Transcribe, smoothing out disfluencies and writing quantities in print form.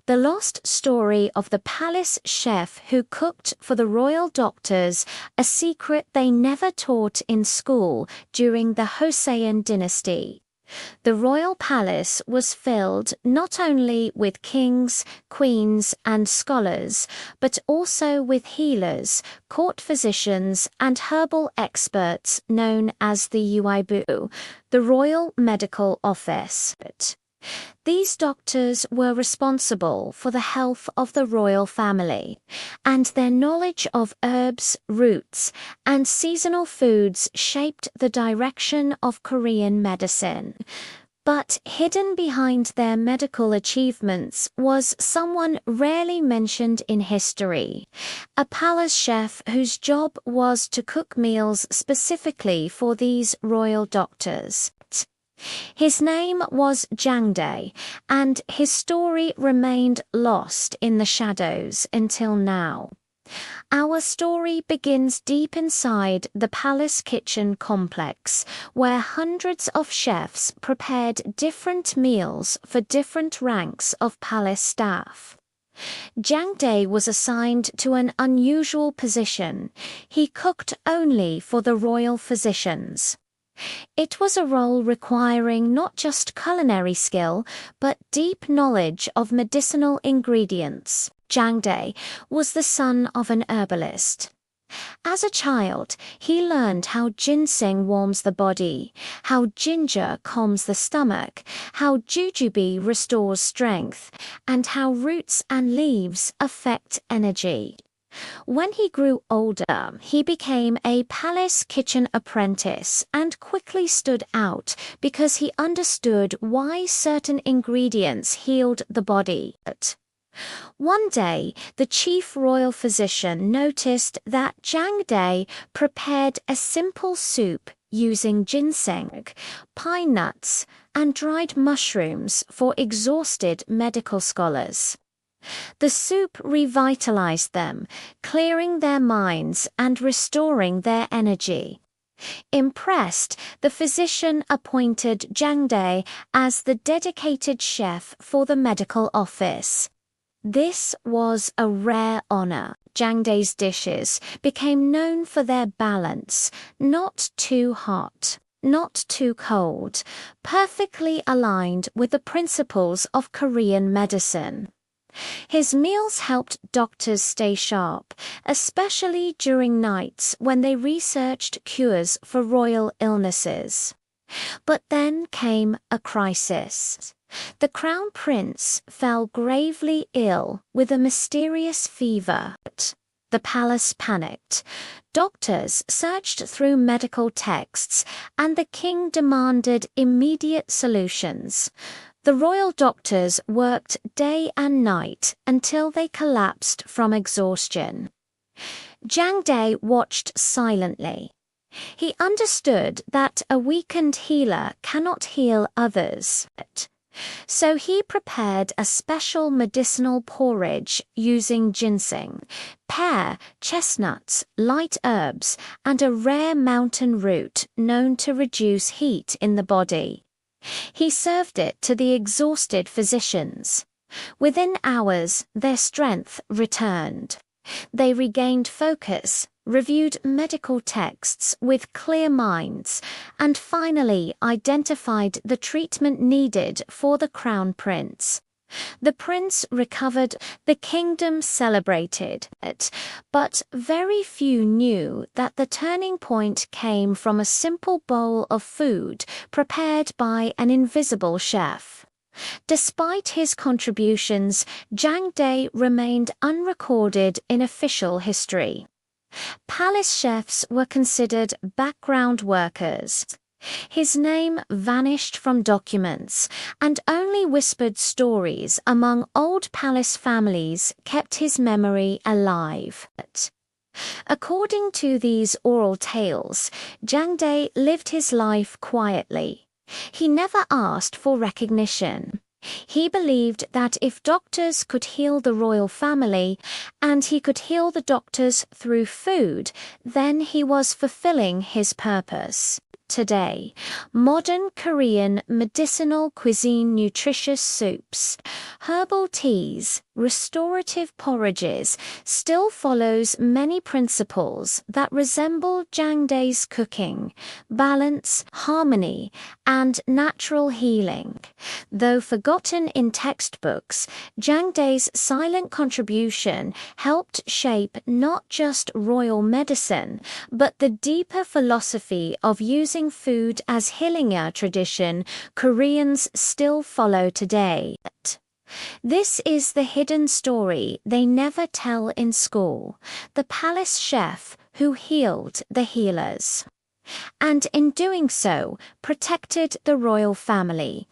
The lost story of the palace chef who cooked for the royal doctors, a secret they never taught in school during the Joseon Dynasty. The royal palace was filled not only with kings, queens, and scholars, but also with healers, court physicians, and herbal experts known as the Uibu, the Royal Medical Office. These doctors were responsible for the health of the royal family, and their knowledge of herbs, roots, and seasonal foods shaped the direction of Korean medicine. But hidden behind their medical achievements was someone rarely mentioned in history, a palace chef whose job was to cook meals specifically for these royal doctors. His name was Jang-dae, and his story remained lost in the shadows until now. Our story begins deep inside the palace kitchen complex, where hundreds of chefs prepared different meals for different ranks of palace staff. Jang-dae was assigned to an unusual position. He cooked only for the royal physicians. It was a role requiring not just culinary skill, but deep knowledge of medicinal ingredients. Jang-dae was the son of an herbalist. As a child, he learned how ginseng warms the body, how ginger calms the stomach, how jujube restores strength, and how roots and leaves affect energy. When he grew older, he became a palace kitchen apprentice and quickly stood out because he understood why certain ingredients healed the body. One day, the chief royal physician noticed that Jang-dae prepared a simple soup using ginseng, pine nuts, and dried mushrooms for exhausted medical scholars. The soup revitalized them, clearing their minds and restoring their energy. Impressed, the physician appointed Jang-dae as the dedicated chef for the medical office. This was a rare honor. Jang-dae's dishes became known for their balance, not too hot, not too cold, perfectly aligned with the principles of Korean medicine. His meals helped doctors stay sharp, especially during nights when they researched cures for royal illnesses. But then came a crisis. The crown prince fell gravely ill with a mysterious fever. The palace panicked. Doctors searched through medical texts, and the king demanded immediate solutions. The royal doctors worked day and night until they collapsed from exhaustion. Jang-dae watched silently. He understood that a weakened healer cannot heal others. So he prepared a special medicinal porridge using ginseng, pear, chestnuts, light herbs, and a rare mountain root known to reduce heat in the body. He served it to the exhausted physicians. Within hours, their strength returned. They regained focus, reviewed medical texts with clear minds, and finally identified the treatment needed for the crown prince. The prince recovered, the kingdom celebrated it, but very few knew that the turning point came from a simple bowl of food prepared by an invisible chef. Despite his contributions, Jang-dae remained unrecorded in official history. Palace chefs were considered background workers. His name vanished from documents, and only whispered stories among old palace families kept his memory alive. According to these oral tales, Jang-dae lived his life quietly. He never asked for recognition. He believed that if doctors could heal the royal family, and he could heal the doctors through food, then he was fulfilling his purpose. today. Modern Korean medicinal cuisine, nutritious soups, herbal teas, restorative porridges still follows many principles that resemble Jang-dae's cooking: balance, harmony, and natural healing. Though forgotten in textbooks, Jang-dae's silent contribution helped shape not just royal medicine, but the deeper philosophy of using food as healing, a tradition Koreans still follow today. This is the hidden story they never tell in school: the palace chef who healed the healers, and in doing so protected the royal family.